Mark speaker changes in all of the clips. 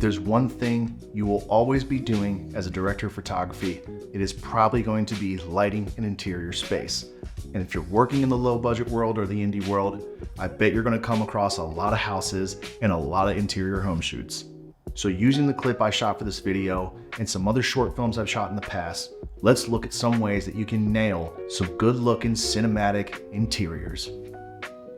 Speaker 1: there's one thing you will always be doing as a director of photography, it is probably going to be lighting an interior space. And if you're working in the low budget world or the indie world, I bet you're gonna come across a lot of houses and a lot of interior home shoots. So using the clip I shot for this video and some other short films I've shot in the past, let's look at some ways that you can nail some good looking cinematic interiors.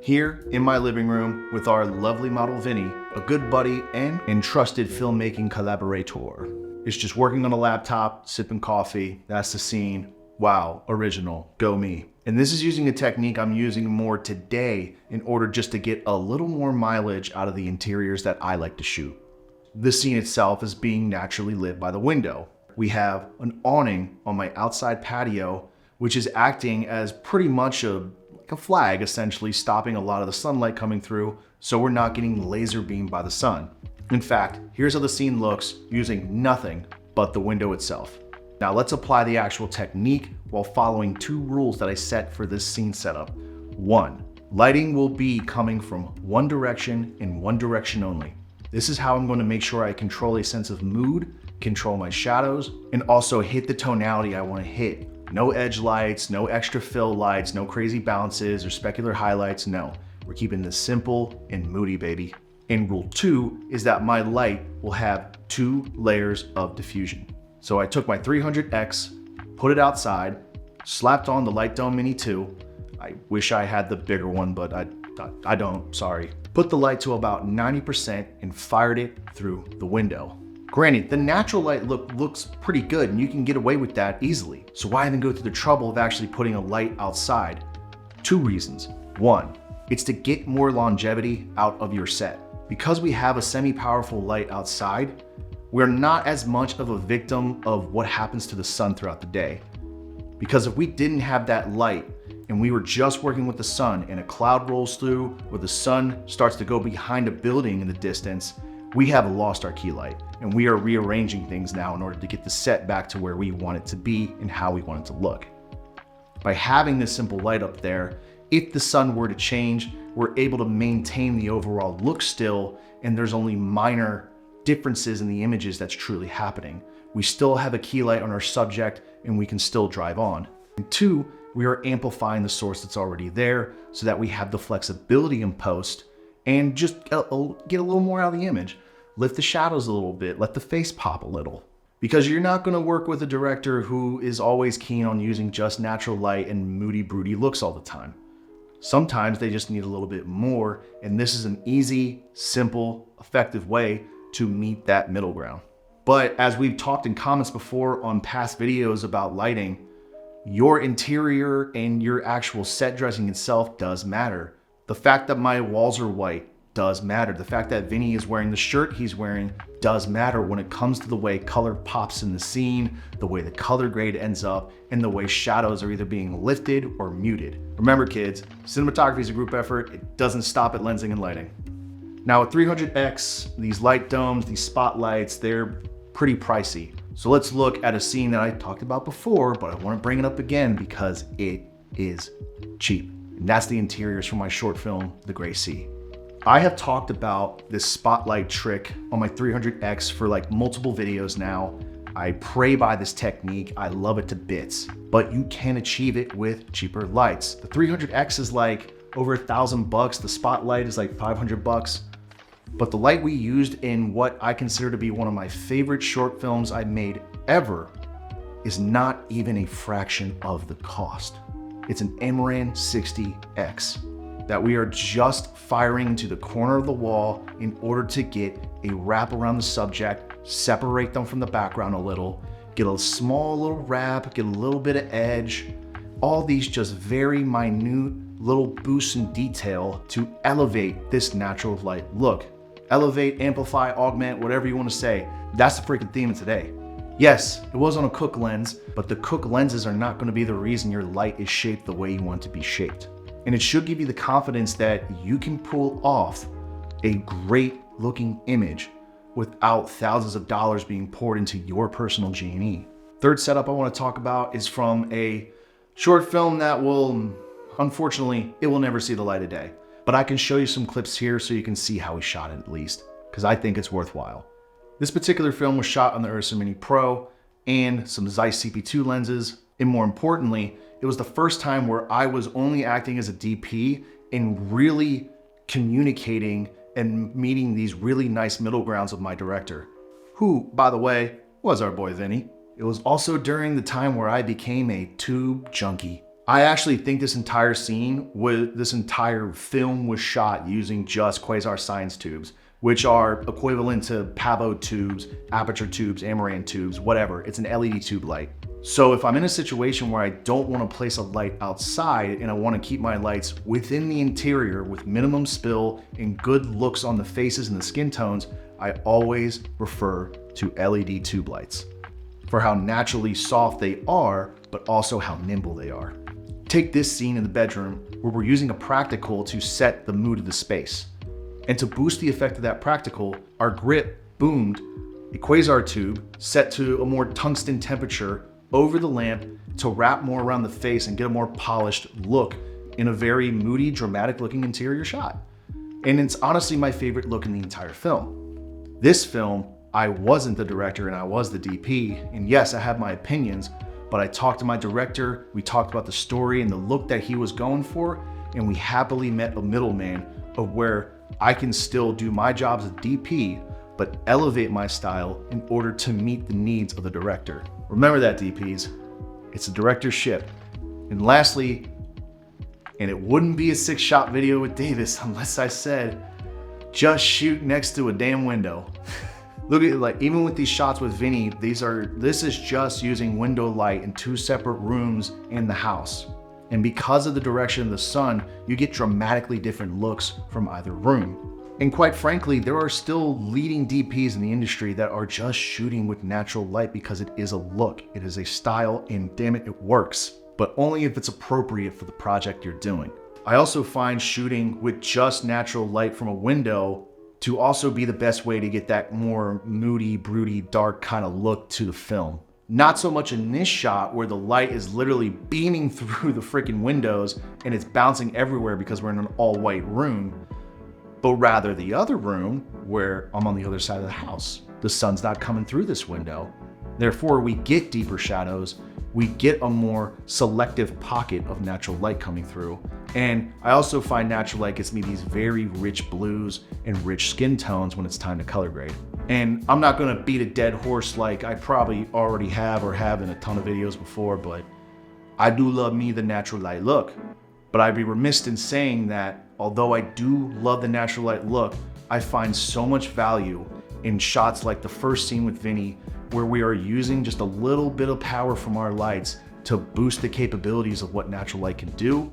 Speaker 1: Here in my living room with our lovely model Vinny, a good buddy and trusted filmmaking collaborator. It's just working on a laptop, sipping coffee, that's the scene. Wow, original, go me. And this is using a technique I'm using more today in order just to get a little more mileage out of the interiors that I like to shoot. The scene itself is being naturally lit by the window. We have an awning on my outside patio, which is acting as pretty much a flag, essentially stopping a lot of the sunlight coming through so we're not getting laser beamed by the sun. In fact, here's how the scene looks using nothing but the window itself. Now let's apply the actual technique while following two rules that I set for this scene setup. 1, lighting will be coming from one direction and one direction only. This is how I'm going to make sure I control a sense of mood, control my shadows, and also hit the tonality I want to hit. No edge lights, no extra fill lights, no crazy bounces or specular highlights, no. We're keeping this simple and moody, baby. And rule 2 is that my light will have 2 layers of diffusion. So I took my 300X, put it outside, slapped on the Light Dome Mini 2. I wish I had the bigger one, but I don't, sorry. Put the light to about 90% and fired it through the window. Granted, the natural light looks pretty good and you can get away with that easily. So why even go through the trouble of actually putting a light outside? 2 reasons. 1, it's to get more longevity out of your set. Because we have a semi-powerful light outside, we're not as much of a victim of what happens to the sun throughout the day. Because if we didn't have that light and we were just working with the sun and a cloud rolls through or the sun starts to go behind a building in the distance, we have lost our key light and we are rearranging things now in order to get the set back to where we want it to be and how we want it to look. By having this simple light up there, if the sun were to change, we're able to maintain the overall look still, and there's only minor differences in the images that's truly happening. We still have a key light on our subject and we can still drive on. And 2, we are amplifying the source that's already there so that we have the flexibility in post and just get a little more out of the image. Lift the shadows a little bit, let the face pop a little. Because you're not gonna work with a director who is always keen on using just natural light and moody, broody looks all the time. Sometimes they just need a little bit more, and this is an easy, simple, effective way to meet that middle ground. But as we've talked in comments before on past videos about lighting, your interior and your actual set dressing itself does matter. The fact that my walls are white does matter. The fact that Vinny is wearing the shirt he's wearing does matter when it comes to the way color pops in the scene, the way the color grade ends up, and the way shadows are either being lifted or muted. Remember kids, cinematography is a group effort. It doesn't stop at lensing and lighting. Now with 300X, these light domes, these spotlights, they're pretty pricey. So let's look at a scene that I talked about before, but I want to bring it up again because it is cheap. And that's the interiors for my short film, The Gray Sea. I have talked about this spotlight trick on my 300X for like multiple videos now. I pray by this technique. I love it to bits, but you can achieve it with cheaper lights. The 300X is like over $1,000. The spotlight is like $500. But the light we used in what I consider to be one of my favorite short films I made ever is not even a fraction of the cost. It's an Amaran 60X that we are just firing into the corner of the wall in order to get a wrap around the subject, separate them from the background a little, get a small little wrap, get a little bit of edge. All these just very minute little boosts in detail to elevate this natural light look. Elevate, amplify, augment, whatever you want to say. That's the freaking theme of today. Yes, it was on a Cooke lens, but the Cooke lenses are not going to be the reason your light is shaped the way you want it to be shaped. And it should give you the confidence that you can pull off a great looking image without thousands of dollars being poured into your personal G&E. Third setup I want to talk about is from a short film that will, unfortunately, it will never see the light of day. But I can show you some clips here so you can see how we shot it at least, because I think it's worthwhile. This particular film was shot on the Ursa Mini Pro and some Zeiss CP2 lenses, and more importantly, it was the first time where I was only acting as a DP and really communicating and meeting these really nice middle grounds with my director, who, by the way, was our boy Vinny. It was also during the time where I became a tube junkie. I actually think this entire film was shot using just quasar science tubes, which are equivalent to pavo tubes, aperture tubes, Amaran tubes, whatever. It's an LED tube light. So if I'm in a situation where I don't want to place a light outside and I want to keep my lights within the interior with minimum spill and good looks on the faces and the skin tones, I always refer to LED tube lights for how naturally soft they are, but also how nimble they are. Take this scene in the bedroom where we're using a practical to set the mood of the space. And to boost the effect of that practical, our grip boomed a quasar tube set to a more tungsten temperature over the lamp to wrap more around the face and get a more polished look in a very moody, dramatic looking interior shot. And it's honestly my favorite look in the entire film. This film, I wasn't the director and I was the DP, and yes, I have my opinions, but I talked to my director, we talked about the story and the look that he was going for, and we happily met a middleman of where I can still do my job as a DP, but elevate my style in order to meet the needs of the director. Remember that, DPs, it's a director's ship. And lastly, and it wouldn't be a 6-shot video with Davis unless I said, just shoot next to a damn window. Look at, like, even with these shots with Vinny, this is just using window light in 2 separate rooms in the house. And because of the direction of the sun, you get dramatically different looks from either room. And quite frankly, there are still leading DPs in the industry that are just shooting with natural light because it is a look, it is a style, and damn it, it works. But only if it's appropriate for the project you're doing. I also find shooting with just natural light from a window to also be the best way to get that more moody, broody, dark kind of look to the film. Not so much in this shot where the light is literally beaming through the freaking windows and it's bouncing everywhere because we're in an all white room, but rather the other room where I'm on the other side of the house. The sun's not coming through this window. Therefore, we get deeper shadows, we get a more selective pocket of natural light coming through. And I also find natural light gets me these very rich blues and rich skin tones when it's time to color grade. And I'm not gonna beat a dead horse like I probably already have or have in a ton of videos before, but I do love me the natural light look. But I'd be remiss in saying that although I do love the natural light look, I find so much value in shots like the first scene with Vinny, where we are using just a little bit of power from our lights to boost the capabilities of what natural light can do,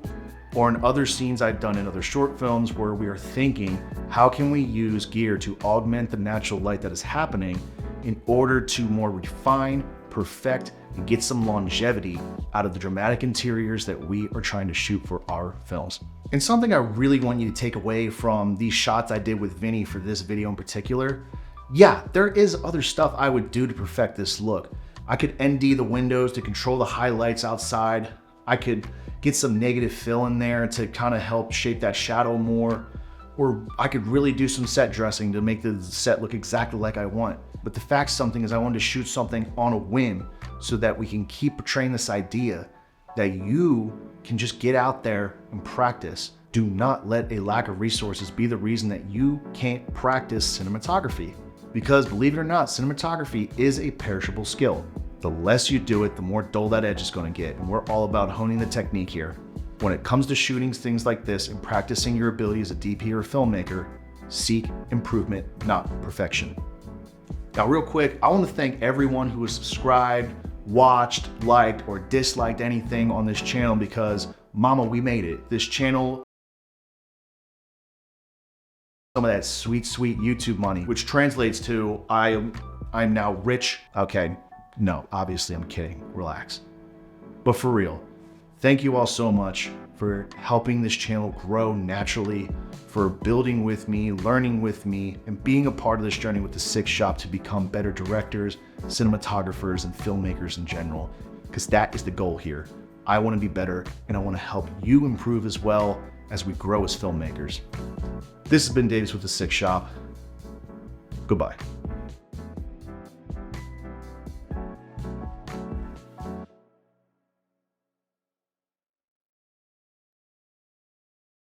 Speaker 1: or in other scenes I've done in other short films where we are thinking, how can we use gear to augment the natural light that is happening in order to more refine, perfect, and get some longevity out of the dramatic interiors that we are trying to shoot for our films. And something I really want you to take away from these shots I did with Vinny for this video in particular, yeah, there is other stuff I would do to perfect this look. I could ND the windows to control the highlights outside. I could get some negative fill in there to kind of help shape that shadow more. Or I could really do some set dressing to make the set look exactly like I want. But the fact something is I wanted to shoot something on a whim so that we can keep portraying this idea that you can just get out there and practice. Do not let a lack of resources be the reason that you can't practice cinematography. Because believe it or not, cinematography is a perishable skill. The less you do it, the more dull that edge is going to get. And we're all about honing the technique here. When it comes to shooting things like this and practicing your ability as a DP or a filmmaker, seek improvement, not perfection. Now, real quick, I want to thank everyone who has subscribed, watched, liked, or disliked anything on this channel because, mama, we made it. This channel, some of that sweet, sweet YouTube money, which translates to I'm now rich. Okay, no, obviously I'm kidding, relax. But for real, thank you all so much for helping this channel grow naturally, for building with me, learning with me, and being a part of this journey with the Six Shop to become better directors, cinematographers, and filmmakers in general, because that is the goal here. I want to be better, and I want to help you improve as well as we grow as filmmakers. This has been Davis with the Six Shop. Goodbye.